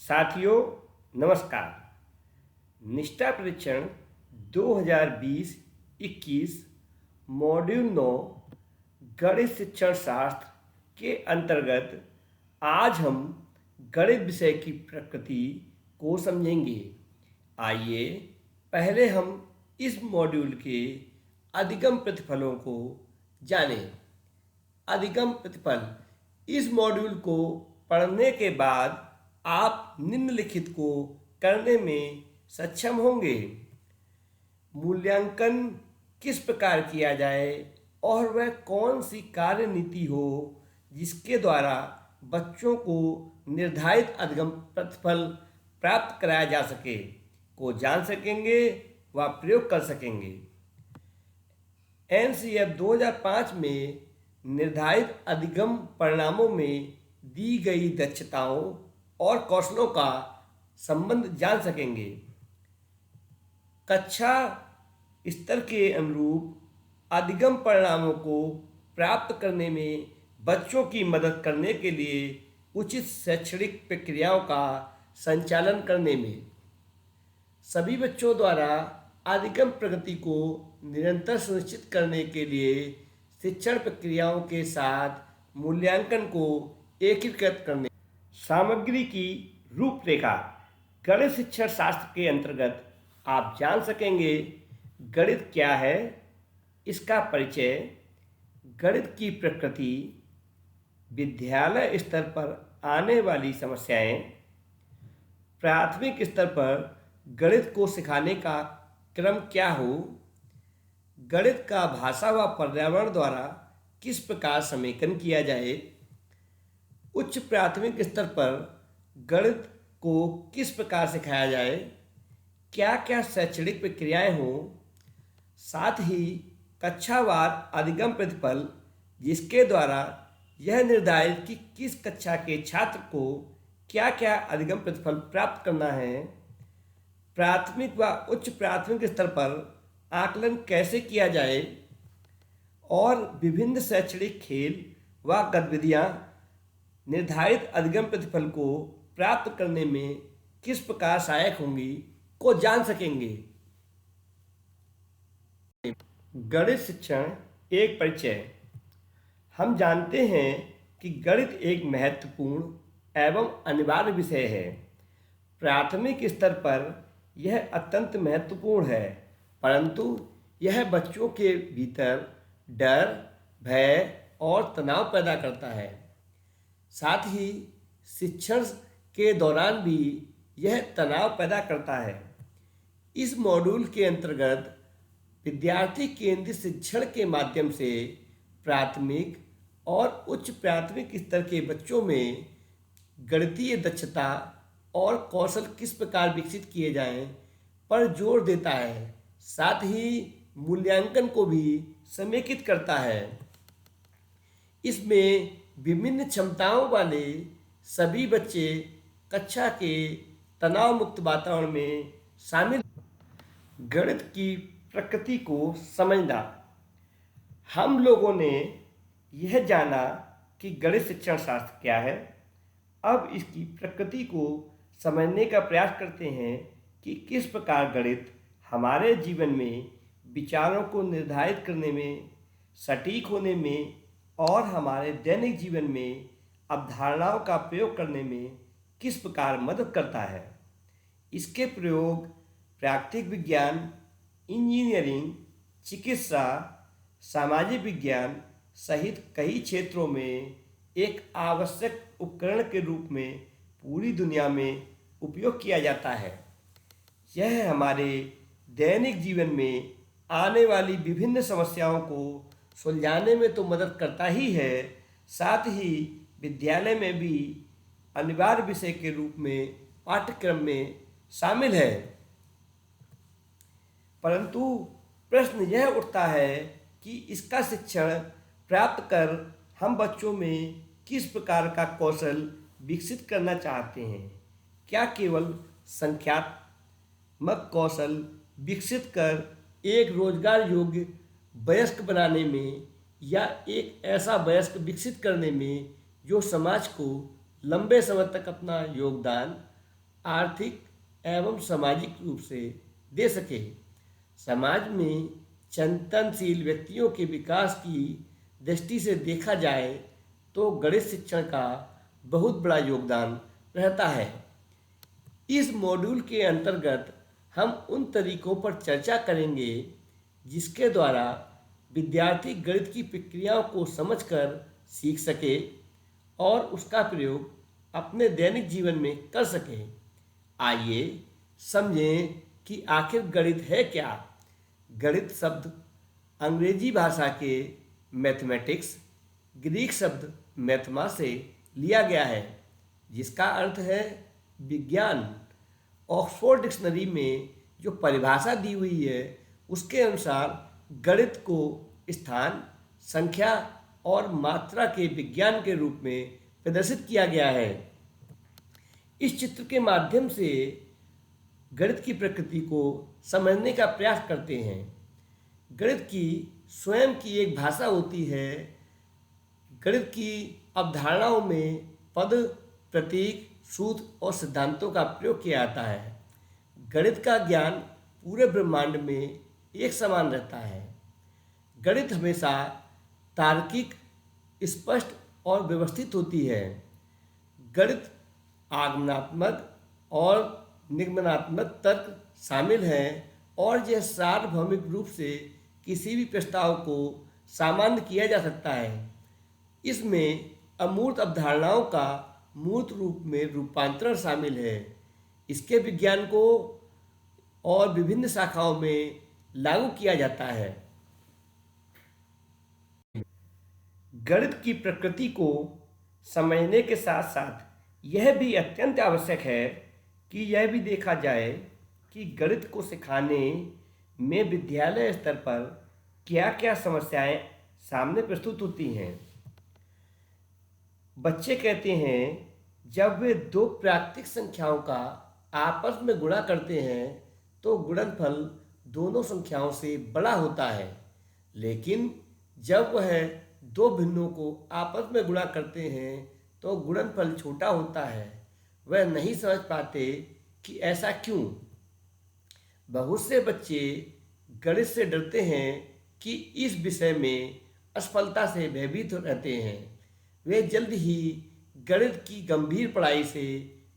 साथियों नमस्कार। निष्ठा परीक्षण 2020-21 मॉड्यूल 9 गणित शिक्षण शास्त्र के अंतर्गत आज हम गणित विषय की प्रकृति को समझेंगे। आइए पहले हम इस मॉड्यूल के अधिगम प्रतिफलों को जानें। अधिगम प्रतिफल, इस मॉड्यूल को पढ़ने के बाद आप निम्नलिखित को करने में सक्षम होंगे। मूल्यांकन किस प्रकार किया जाए और वह कौन सी कार्य नीति हो जिसके द्वारा बच्चों को निर्धारित अधिगम प्रतिफल प्राप्त कराया जा सके को जान सकेंगे व प्रयोग कर सकेंगे। NCF 2005 में निर्धारित अधिगम परिणामों में दी गई दक्षताओं और कौशलों का संबंध जान सकेंगे। कक्षा स्तर के अनुरूप अधिगम परिणामों को प्राप्त करने में बच्चों की मदद करने के लिए उचित शैक्षणिक प्रक्रियाओं का संचालन करने में सभी बच्चों द्वारा अधिगम प्रगति को निरंतर सुनिश्चित करने के लिए शिक्षण प्रक्रियाओं के साथ मूल्यांकन को एकीकृत करने। सामग्री की रूपरेखा, गणित शिक्षण शास्त्र के अंतर्गत आप जान सकेंगे गणित क्या है, इसका परिचय, गणित की प्रकृति, विद्यालय स्तर पर आने वाली समस्याएं, प्राथमिक स्तर पर गणित को सिखाने का क्रम क्या हो, गणित का भाषा व पर्यावरण द्वारा किस प्रकार समेकन किया जाए, उच्च प्राथमिक स्तर पर गणित को किस प्रकार सिखाया जाए, क्या क्या शैक्षणिक प्रक्रियाएं हों, साथ ही कक्षावार अधिगम प्रतिफल जिसके द्वारा यह निर्धारित कि किस कक्षा के छात्र को क्या क्या अधिगम प्रतिफल प्राप्त करना है, प्राथमिक व उच्च प्राथमिक स्तर पर आकलन कैसे किया जाए और विभिन्न शैक्षणिक खेल व गतिविधियाँ निर्धारित अधिगम प्रतिफल को प्राप्त करने में किस प्रकार सहायक होंगी को जान सकेंगे। गणित शिक्षण एक परिचय। हम जानते हैं कि गणित एक महत्वपूर्ण एवं अनिवार्य विषय है। प्राथमिक स्तर पर यह अत्यंत महत्वपूर्ण है, परंतु यह बच्चों के भीतर डर, भय और तनाव पैदा करता है। साथ ही शिक्षण के दौरान भी यह तनाव पैदा करता है। इस मॉड्यूल के अंतर्गत विद्यार्थी केंद्रित शिक्षण के माध्यम से प्राथमिक और उच्च प्राथमिक स्तर के बच्चों में गणितीय दक्षता और कौशल किस प्रकार विकसित किए जाएं पर जोर देता है। साथ ही मूल्यांकन को भी समेकित करता है। इसमें विभिन्न क्षमताओं वाले सभी बच्चे कक्षा के तनाव मुक्त वातावरण में शामिल। गणित की प्रकृति को समझना। हम लोगों ने यह जाना कि गणित शिक्षण शास्त्र क्या है। अब इसकी प्रकृति को समझने का प्रयास करते हैं कि किस प्रकार गणित हमारे जीवन में विचारों को निर्धारित करने में, सटीक होने में और हमारे दैनिक जीवन में अवधारणाओं का प्रयोग करने में किस प्रकार मदद करता है। इसके प्रयोग प्राकृतिक विज्ञान, इंजीनियरिंग, चिकित्सा, सामाजिक विज्ञान सहित कई क्षेत्रों में एक आवश्यक उपकरण के रूप में पूरी दुनिया में उपयोग किया जाता है। यह हमारे दैनिक जीवन में आने वाली विभिन्न समस्याओं को सुलझाने में तो मदद करता ही है, साथ ही विद्यालय में भी अनिवार्य विषय के रूप में पाठ्यक्रम में शामिल है। परंतु प्रश्न यह उठता है कि इसका शिक्षण प्राप्त कर हम बच्चों में किस प्रकार का कौशल विकसित करना चाहते हैं। क्या केवल संख्यात्मक कौशल विकसित कर एक रोजगार योग्य वयस्क बनाने में या एक ऐसा वयस्क विकसित करने में जो समाज को लंबे समय तक अपना योगदान आर्थिक एवं सामाजिक रूप से दे सके। समाज में चिंतनशील व्यक्तियों के विकास की दृष्टि से देखा जाए तो गणित शिक्षण का बहुत बड़ा योगदान रहता है। इस मॉड्यूल के अंतर्गत हम उन तरीकों पर चर्चा करेंगे जिसके द्वारा विद्यार्थी गणित की प्रक्रियाओं को समझकर सीख सके और उसका प्रयोग अपने दैनिक जीवन में कर सके। आइए समझें कि आखिर गणित है क्या। गणित शब्द अंग्रेजी भाषा के मैथमेटिक्स, ग्रीक शब्द मैथमा से लिया गया है, जिसका अर्थ है विज्ञान। ऑक्सफोर्ड डिक्शनरी में जो परिभाषा दी हुई है उसके अनुसार गणित को स्थान, संख्या और मात्रा के विज्ञान के रूप में प्रदर्शित किया गया है। इस चित्र के माध्यम से गणित की प्रकृति को समझने का प्रयास करते हैं। गणित की स्वयं की एक भाषा होती है। गणित की अवधारणाओं में पद, प्रतीक, सूत्र और सिद्धांतों का प्रयोग किया जाता है। गणित का ज्ञान पूरे ब्रह्मांड में एक समान रहता है। गणित हमेशा तार्किक, स्पष्ट और व्यवस्थित होती है। गणित आगमनात्मक और निगमनात्मक तर्क शामिल हैं और यह सार्वभौमिक रूप से किसी भी प्रस्ताव को सामान्य किया जा सकता है। इसमें अमूर्त अवधारणाओं का मूर्त रूप में रूपांतरण शामिल है। इसके विज्ञान को और विभिन्न शाखाओं में लागू किया जाता है। गणित की प्रकृति को समझने के साथ साथ यह भी अत्यंत आवश्यक है कि यह भी देखा जाए कि गणित को सिखाने में विद्यालय स्तर पर क्या क्या समस्याएं सामने प्रस्तुत होती हैं। बच्चे कहते हैं जब वे दो प्राकृतिक संख्याओं का आपस में गुणा करते हैं तो गुणनफल दोनों संख्याओं से बड़ा होता है, लेकिन जब वह दो भिन्नों को आपस में गुणा करते हैं तो गुणनफल छोटा होता है। वह नहीं समझ पाते कि ऐसा क्यों। बहुत से बच्चे गणित से डरते हैं कि इस विषय में असफलता से भयभीत रहते हैं। वे जल्द ही गणित की गंभीर पढ़ाई से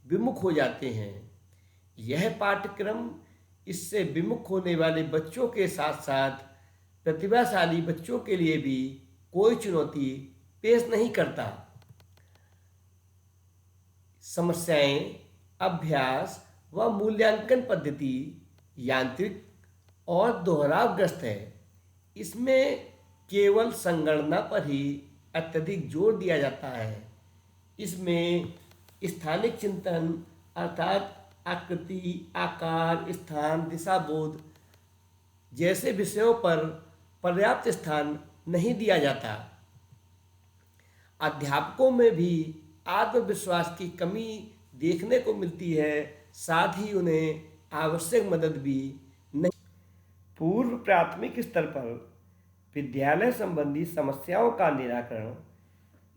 विमुख हो जाते हैं। यह पाठ्यक्रम इससे विमुख होने वाले बच्चों के साथ साथ प्रतिभाशाली बच्चों के लिए भी कोई चुनौती पेश नहीं करता। समस्याएं, अभ्यास व मूल्यांकन पद्धति यांत्रिक और दोहरावग्रस्त है। इसमें केवल संगणना पर ही अत्यधिक जोर दिया जाता है। इसमें स्थानिक चिंतन अर्थात आकृति, आकार, स्थान, दिशाबोध जैसे विषयों पर पर्याप्त स्थान नहीं दिया जाता। अध्यापकों में भी आत्मविश्वास की कमी देखने को मिलती है, साथ ही उन्हें आवश्यक मदद भी नहीं। पूर्व प्राथमिक स्तर पर विद्यालय संबंधी समस्याओं का निराकरण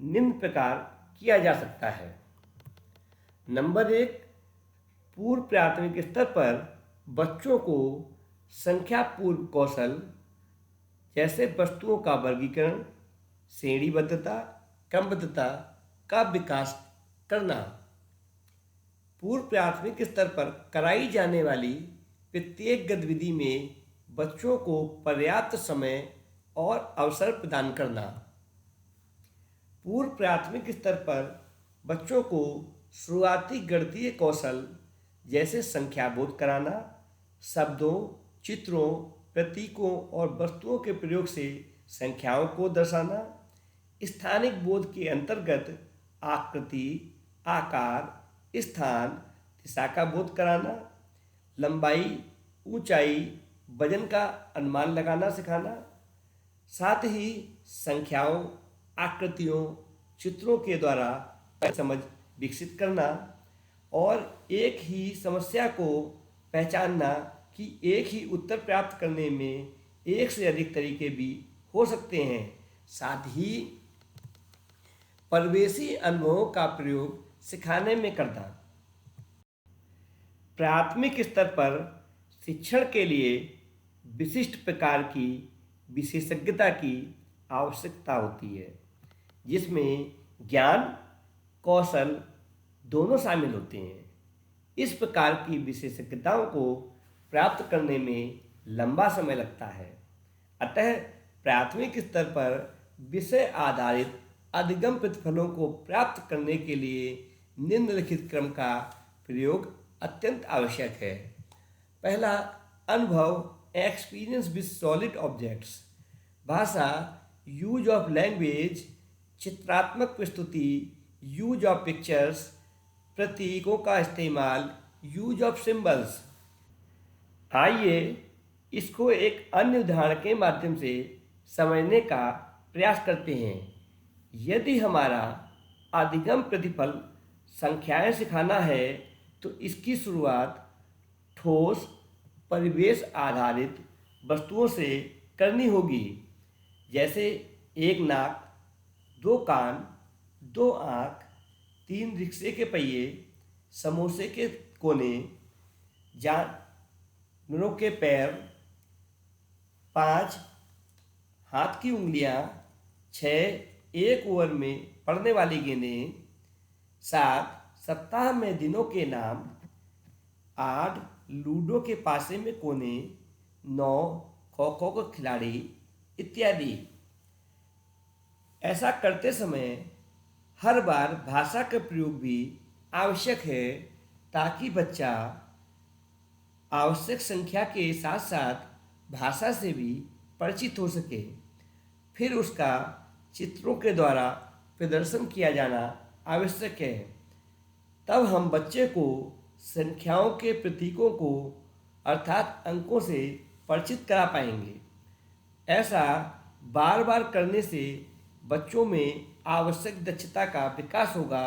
निम्न प्रकार किया जा सकता है। नंबर 1, पूर्व प्राथमिक स्तर पर बच्चों को संख्या पूर्व कौशल जैसे वस्तुओं का वर्गीकरण, श्रेणीबद्धता, क्रमबद्धता का विकास करना। पूर्व प्राथमिक स्तर पर कराई जाने वाली प्रत्येक गतिविधि में बच्चों को पर्याप्त समय और अवसर प्रदान करना। पूर्व प्राथमिक स्तर पर बच्चों को शुरुआती गणितीय कौशल जैसे संख्याबोध कराना, शब्दों, चित्रों, प्रतीकों और वस्तुओं के प्रयोग से संख्याओं को दर्शाना, स्थानिक बोध के अंतर्गत आकृति, आकार, स्थान, दिशा का बोध कराना, लंबाई, ऊंचाई, वजन का अनुमान लगाना सिखाना, साथ ही संख्याओं, आकृतियों, चित्रों के द्वारा समझ विकसित करना और एक ही समस्या को पहचानना कि एक ही उत्तर प्राप्त करने में एक से अधिक तरीके भी हो सकते हैं। साथ ही परिवेशी अनुभवों का प्रयोग सिखाने में करना। प्राथमिक स्तर पर शिक्षण के लिए विशिष्ट प्रकार की विशेषज्ञता की आवश्यकता होती है, जिसमें ज्ञान कौशल दोनों शामिल होते हैं। इस प्रकार की विशेषज्ञताओं को प्राप्त करने में लंबा समय लगता है। अतः प्राथमिक स्तर पर विषय आधारित अधिगम प्रतिफलों को प्राप्त करने के लिए निम्नलिखित क्रम का प्रयोग अत्यंत आवश्यक है। पहला, अनुभव एक्सपीरियंस विद सॉलिड ऑब्जेक्ट्स। भाषा, यूज ऑफ लैंग्वेज, चित्रात्मक प्रस्तुति, यूज ऑफ पिक्चर्स, प्रतीकों का इस्तेमाल, यूज ऑफ सिंबल्स। आइए इसको एक अन्य उदाहरण के माध्यम से समझने का प्रयास करते हैं। यदि हमारा अधिगम प्रतिफल संख्याएं सिखाना है तो इसकी शुरुआत ठोस परिवेश आधारित वस्तुओं से करनी होगी, जैसे एक नाक, दो कान, दो आँख, तीन रिक्शे के पहिए, समोसे के कोने, जानवरों के पैर, 5 हाथ की उंगलियां, 6 एक ओवर में पड़ने वाली गेंदें, 7 सप्ताह में दिनों के नाम, 8 लूडो के पासे में कोने, 9 खो खो के खिलाड़ी इत्यादि। ऐसा करते समय हर बार भाषा का प्रयोग भी आवश्यक है, ताकि बच्चा आवश्यक संख्या के साथ साथ भाषा से भी परिचित हो सके। फिर उसका चित्रों के द्वारा प्रदर्शन किया जाना आवश्यक है। तब हम बच्चे को संख्याओं के प्रतीकों को अर्थात अंकों से परिचित करा पाएंगे। ऐसा बार बार करने से बच्चों में आवश्यक दक्षता का विकास होगा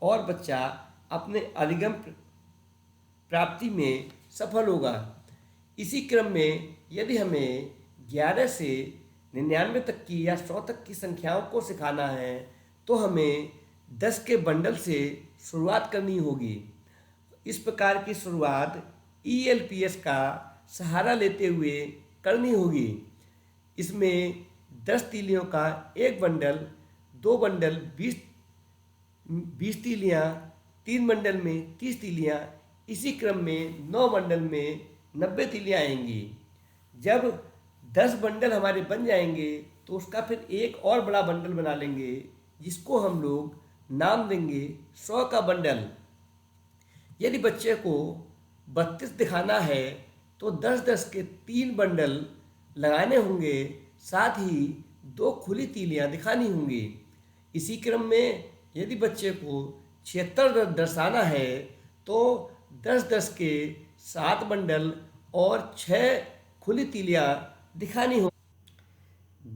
और बच्चा अपने अधिगम प्राप्ति में सफल होगा। इसी क्रम में यदि हमें 11 से 99 तक की या 100 तक की संख्याओं को सिखाना है तो हमें 10 के बंडल से शुरुआत करनी होगी। इस प्रकार की शुरुआत ELPS का सहारा लेते हुए करनी होगी। इसमें 10 तीलियों का एक बंडल, 2 बंडल 20 तीलियाँ, 3 बंडल में 30 तीलियाँ, इसी क्रम में 9 बंडल में 90 तीलियाँ आएंगी। जब 10 बंडल हमारे बन जाएंगे तो उसका फिर एक और बड़ा बंडल बना लेंगे, जिसको हम लोग नाम देंगे 100 का बंडल। यदि बच्चे को 32 दिखाना है तो 10-10 के 3 बंडल लगाने होंगे, साथ ही 2 खुली तीलियाँ दिखानी होंगी। इसी क्रम में यदि बच्चे को 76 दर्शाना है तो 10-10 के 7 बंडल और 6 खुली तीलियाँ दिखानी हो।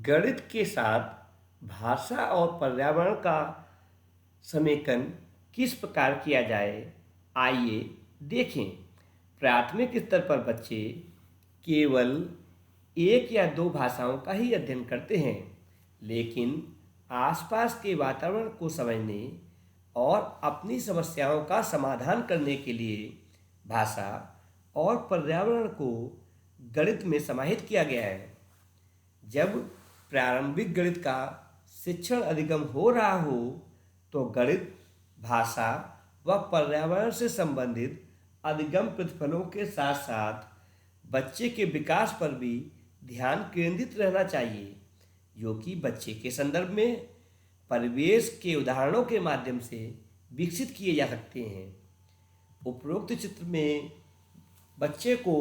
गणित के साथ भाषा और पर्यावरण का समेकन किस प्रकार किया जाए, आइए देखें। प्राथमिक स्तर पर बच्चे केवल 1 या 2 भाषाओं का ही अध्ययन करते हैं, लेकिन आसपास के वातावरण को समझने और अपनी समस्याओं का समाधान करने के लिए भाषा और पर्यावरण को गणित में समाहित किया गया है। जब प्रारंभिक गणित का शिक्षण अधिगम हो रहा हो तो गणित, भाषा व पर्यावरण से संबंधित अधिगम प्रतिफलों के साथ साथ बच्चे के विकास पर भी ध्यान केंद्रित रहना चाहिए, जो कि बच्चे के संदर्भ में परिवेश के उदाहरणों के माध्यम से विकसित किए जा सकते हैं। उपरोक्त चित्र में बच्चे को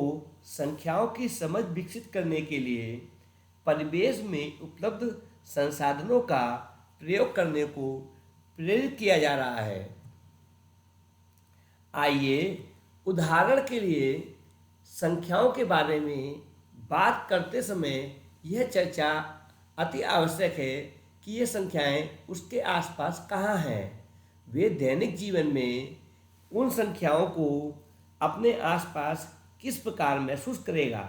संख्याओं की समझ विकसित करने के लिए परिवेश में उपलब्ध संसाधनों का प्रयोग करने को प्रेरित किया जा रहा है। आइए उदाहरण के लिए संख्याओं के बारे में बात करते समय यह चर्चा अति आवश्यक है कि ये संख्याएं उसके आसपास कहाँ हैं। वे दैनिक जीवन में उन संख्याओं को अपने आसपास किस प्रकार महसूस करेगा,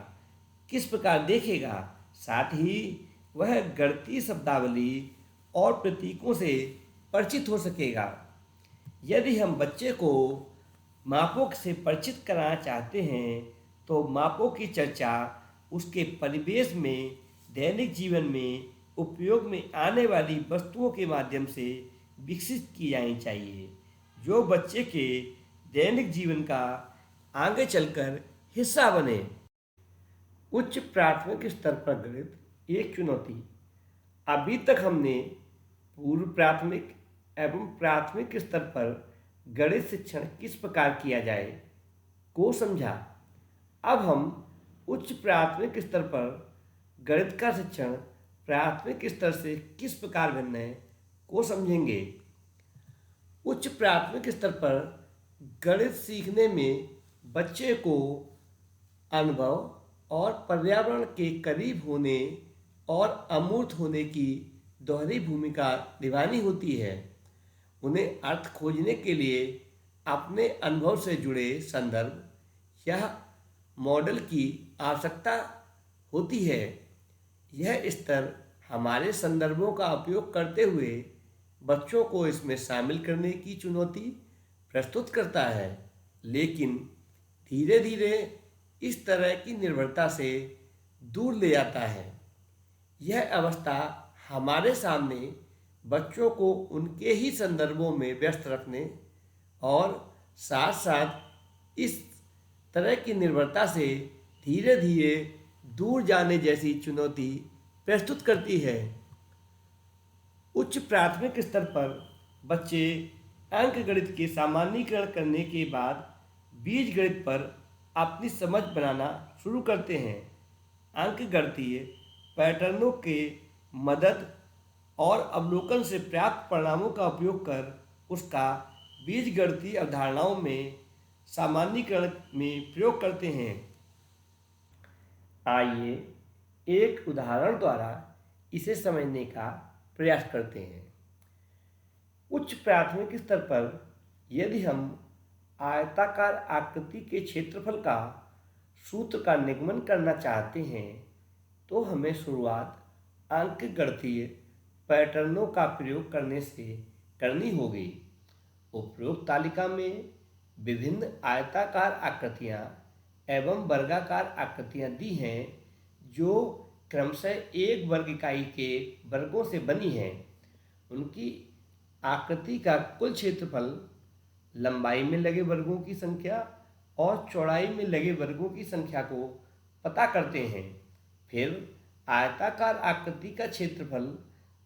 किस प्रकार देखेगा, साथ ही वह गणितीय शब्दावली और प्रतीकों से परिचित हो सकेगा। यदि हम बच्चे को मापों से परिचित कराना चाहते हैं तो मापों की चर्चा उसके परिवेश में दैनिक जीवन में उपयोग में आने वाली वस्तुओं के माध्यम से विकसित की जानी चाहिए, जो बच्चे के दैनिक जीवन का आगे चलकर हिस्सा बने। उच्च प्राथमिक स्तर पर गणित एक चुनौती। अभी तक हमने पूर्व प्राथमिक एवं प्राथमिक स्तर पर गणित शिक्षण किस प्रकार किया जाए को समझा। अब हम उच्च प्राथमिक स्तर पर गणित का शिक्षण प्राथमिक स्तर से किस प्रकार भिन्न है को समझेंगे। उच्च प्राथमिक स्तर पर गणित सीखने में बच्चे को अनुभव और पर्यावरण के करीब होने और अमूर्त होने की दोहरी भूमिका निभानी होती है। उन्हें अर्थ खोजने के लिए अपने अनुभव से जुड़े संदर्भ या मॉडल की आवश्यकता होती है। यह स्तर हमारे संदर्भों का उपयोग करते हुए बच्चों को इसमें शामिल करने की चुनौती प्रस्तुत करता है, लेकिन धीरे धीरे इस तरह की निर्भरता से दूर ले आता है। यह अवस्था हमारे सामने बच्चों को उनके ही संदर्भों में व्यस्त रखने और साथ साथ इस तरह की निर्भरता से धीरे धीरे दूर जाने जैसी चुनौती प्रस्तुत करती है। उच्च प्राथमिक स्तर पर बच्चे अंकगणित के सामान्यीकरण करने के बाद बीजगणित पर अपनी समझ बनाना शुरू करते हैं। अंकगणितीय पैटर्नों के मदद और अवलोकन से प्राप्त परिणामों का उपयोग कर उसका बीजगणितीय अवधारणाओं में सामान्यीकरण में प्रयोग करते हैं। आइए एक उदाहरण द्वारा इसे समझने का प्रयास करते हैं। उच्च प्राथमिक स्तर पर यदि हम आयताकार आकृति के क्षेत्रफल का सूत्र का निगमन करना चाहते हैं तो हमें शुरुआत अंकगणितीय पैटर्नों का प्रयोग करने से करनी होगी। उपरोक्त तालिका में विभिन्न आयताकार आकृतियाँ एवं वर्गाकार आकृतियाँ दी हैं जो क्रमशः एक वर्ग इकाई के वर्गों से बनी हैं। उनकी आकृति का कुल क्षेत्रफल लंबाई में लगे वर्गों की संख्या और चौड़ाई में लगे वर्गों की संख्या को पता करते हैं। फिर आयताकार आकृति का क्षेत्रफल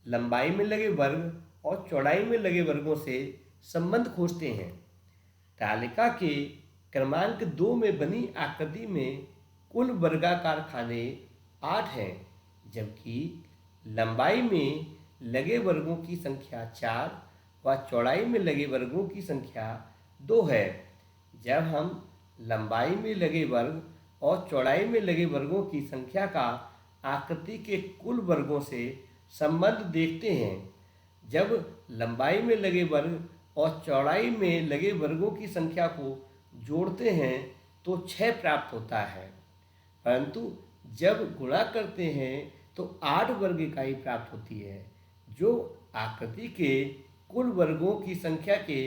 लंबाई में लगे वर्ग और चौड़ाई में लगे वर्गों से संबंध खोजते हैं। तालिका के क्रमांक 2 में बनी आकृति में कुल वर्गाकार खाने 8 हैं, जबकि लंबाई में लगे वर्गों की संख्या 4 व चौड़ाई में लगे वर्गों की संख्या 2 है। जब हम लंबाई में लगे वर्ग और चौड़ाई में लगे वर्गों की संख्या का आकृति के कुल वर्गों से संबंध देखते हैं, जब लंबाई में लगे वर्ग और चौड़ाई में लगे वर्गों की संख्या को जोड़ते हैं तो 6 प्राप्त होता है, परंतु जब गुणा करते हैं तो 8 वर्ग इकाई प्राप्त होती है, जो आकृति के कुल वर्गों की संख्या के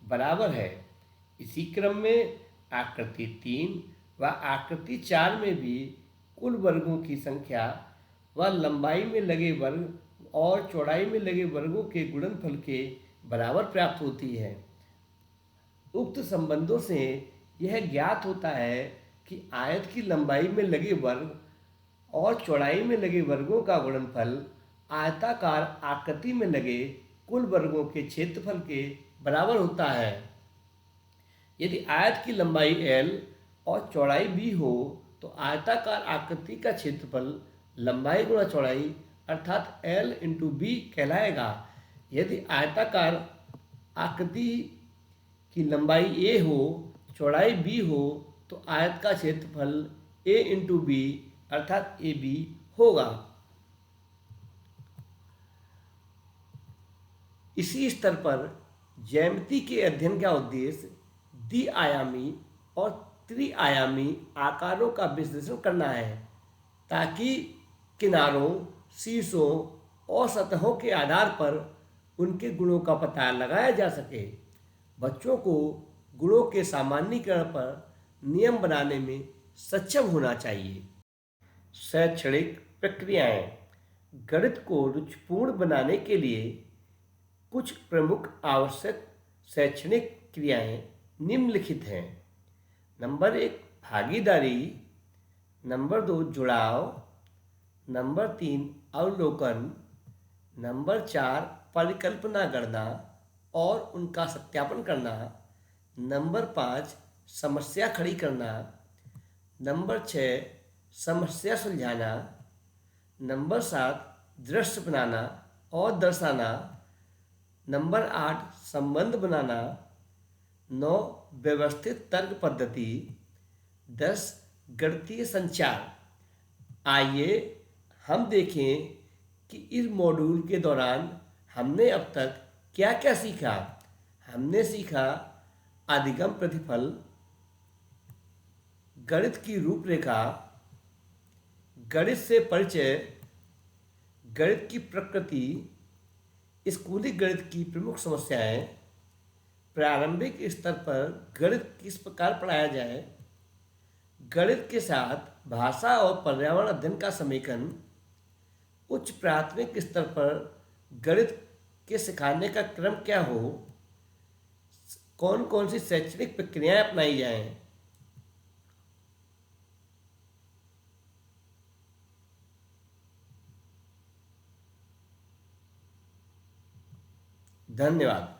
बराबर है। इसी क्रम में आकृति 3 व आकृति 4 में भी कुल वर्गों की संख्या व लंबाई में लगे वर्ग और चौड़ाई में लगे वर्गों के गुणनफल के बराबर प्राप्त होती है। उक्त संबंधों से यह ज्ञात होता है कि आयत की लंबाई में लगे वर्ग और चौड़ाई में लगे वर्गों का गुणनफल आयताकार आकृति में लगे कुल वर्गों के क्षेत्रफल के बराबर होता है। यदि आयत की लंबाई L और चौड़ाई B हो तो आयताकार आकृति का क्षेत्रफल लंबाई गुणा चौड़ाई अर्थात L × B कहलाएगा। यदि आयताकार आकृति की लंबाई A हो, चौड़ाई B हो तो आयत का क्षेत्रफल A × B अर्थात AB होगा। इसी स्तर पर ज्यामिति के अध्ययन का उद्देश्य द्विआयामी और त्रिआयामी आकारों का विश्लेषण करना है, ताकि किनारों, शीर्षों और सतहों के आधार पर उनके गुणों का पता लगाया जा सके। बच्चों को गुणों के सामान्यीकरण पर नियम बनाने में सक्षम होना चाहिए। शैक्षणिक प्रक्रियाएं। गणित को रुचिपूर्ण बनाने के लिए कुछ प्रमुख आवश्यक शैक्षणिक क्रियाएं निम्नलिखित हैं। नंबर 1 भागीदारी, नंबर 2 जुड़ाव, नंबर 3 अवलोकन, नंबर 4 परिकल्पना गणना और उनका सत्यापन करना, नंबर 5 समस्या खड़ी करना, नंबर 6 समस्या सुलझाना, नंबर 7 दृश्य बनाना और दर्शाना, नंबर 8 संबंध बनाना, 9 व्यवस्थित तर्क पद्धति, 10 गणितीय संचार। आइए हम देखें कि इस मॉड्यूल के दौरान हमने अब तक क्या क्या सीखा। हमने सीखा अधिगम प्रतिफल, गणित की रूपरेखा, गणित से परिचय, गणित की प्रकृति, स्कूली गणित की प्रमुख समस्याएं, प्रारंभिक स्तर पर गणित किस प्रकार पढ़ाया जाए, गणित के साथ भाषा और पर्यावरण अध्ययन का समेकन, उच्च प्राथमिक स्तर पर गणित के सिखाने का क्रम क्या हो, कौन कौन सी शैक्षणिक प्रक्रियाएं अपनाई जाएं। धन्यवाद।